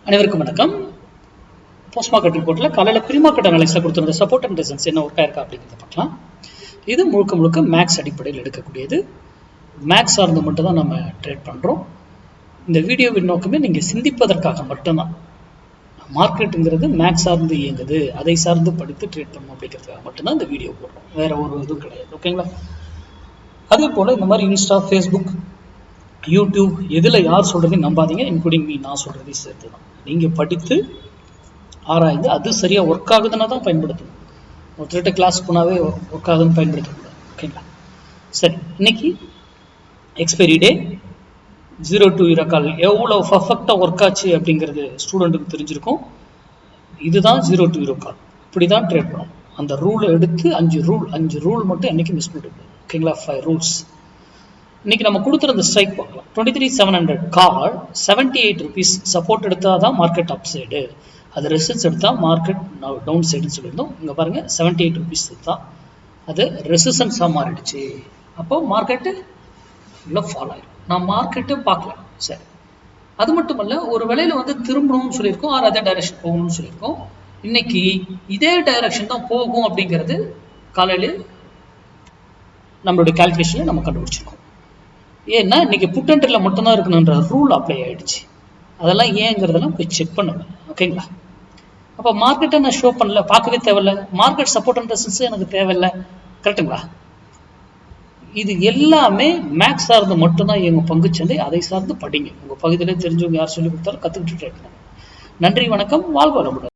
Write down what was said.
அனைவருக்கும் வணக்கம். Post market ரிப்போர்ட்ல காலையில் ப்ரீ மார்க்கெட் அனலைஸ்ல கொடுத்திருந்த சப்போர்ட் அண்ட் ரெசிஸ்டன்ஸ் என்ன ஒர்க் ஆயிருக்கா அப்படிங்கிறத பார்க்கலாம். இது முழுக்க முழுக்க மேக்ஸ் அடிப்படையில் எடுக்கக்கூடியது. மேக்ஸ் சார்ந்து மட்டும் தான் நம்ம ட்ரேட் பண்றோம். இந்த வீடியோவின் நோக்கமே நீங்க சிந்திப்பதற்காக மட்டும்தான். மார்க்கெட்டுங்கிறது மேக்ஸ் சார்ந்து இயங்குது, அதை சார்ந்து படித்து ட்ரேட் பண்ணணும் அப்படிங்கிறதுக்காக மட்டும்தான் இந்த வீடியோ போடுறோம். வேற ஒரு இதுவும் கிடையாது. ஓகேங்களா? அதே போல இந்த மாதிரி இன்ஸ்டா, ஃபேஸ்புக், யூடியூப் எதில் யார் சொல்கிறதையும் நம்பாதீங்க. இன்க்ளூடிங் மீ, நான் சொல்கிறதையும் சேர்த்து தான். நீங்கள் படித்து ஆராய்ந்து அது சரியாக ஒர்க் ஆகுதுன்னா தான் பயன்படுத்தணும். ஒருத்தர்கிட்ட கிளாஸ் போனாவே ஒர்க் ஆகுதுன்னு பயன்படுத்தக்கூடாது. ஓகேங்களா? சரி, இன்னைக்கு எக்ஸ்பைரி டே 02 கால் எவ்வளோ பர்ஃபெக்டாக ஒர்க் ஆச்சு அப்படிங்கிறது ஸ்டூடெண்ட்டுக்கு தெரிஞ்சிருக்கும். இதுதான் 02 கால். இப்படி தான் ட்ரேட் பண்ணணும். அந்த ரூலை எடுத்து 5 ரூல் மட்டும் என்றைக்கும் மிஸ் பண்ணிட்டு. ஓகேங்களா? 5 ரூல்ஸ். இன்னைக்கு நம்ம கொடுத்துருந்த ஸ்ட்ரைக் பார்க்கலாம். 23,700 கால் 78 rupees சப்போர்ட் எடுத்தால் தான் மார்க்கெட் அப் சைடு, அது ரெசிஸ்டன்ஸ் எடுத்தால் மார்க்கெட் டவுன் சைடுன்னு சொல்லியிருந்தோம். இங்கே பாருங்க 78 rupees தான் அது ரெசிஸ்டன்ஸாக மாறிடுச்சு. அப்போ மார்க்கெட்டு இல்லை ஃபால் ஆயிடும். நான் மார்க்கெட்டு பார்க்கல. சரி, அது மட்டும் இல்லை, ஒரு வேளையில் வந்து திரும்பணும்னு சொல்லியிருக்கோம், ஆர் அதே டைரக்ஷன் போகணும்னு சொல்லியிருக்கோம். இன்னைக்கு இதே டைரக்ஷன் தான் போகும் அப்படிங்கிறது காலையில் நம்மளுடைய கால்குலேஷனில் நம்ம கண்டுபிடிச்சிருக்கோம். ஏன்னா இன்னைக்கு புட் அண்ட் ட்ரேட்ல மட்டும்தான் இருக்கணுன்ற ரூல் அப்ளை ஆயிடுச்சு. அதெல்லாம் ஏங்கிறதெல்லாம் போய் செக் பண்ணுவேன். ஓகேங்களா? அப்போ மார்க்கெட்டை நான் ஷோ பண்ணல, பார்க்கவே தேவையில்லை. மார்க்கெட் சப்போர்ட் அண்ட் ரெசிஸ்டன்ஸ் எனக்கு தேவையில்லை. கரெக்டுங்களா? இது எல்லாமே மேக்ஸ் சார்ந்து மட்டும்தான் எங்கள் பங்குச்சந்தை. அதை சார்ந்து படிங்க. உங்கள் பகுதியிலே தெரிஞ்சவங்க யார் சொல்லி கொடுத்தாலும் கற்றுக்கிட்டு ட்ரேட் பண்ணுங்க. நன்றி, வணக்கம், வாழ்க வளமுடன்.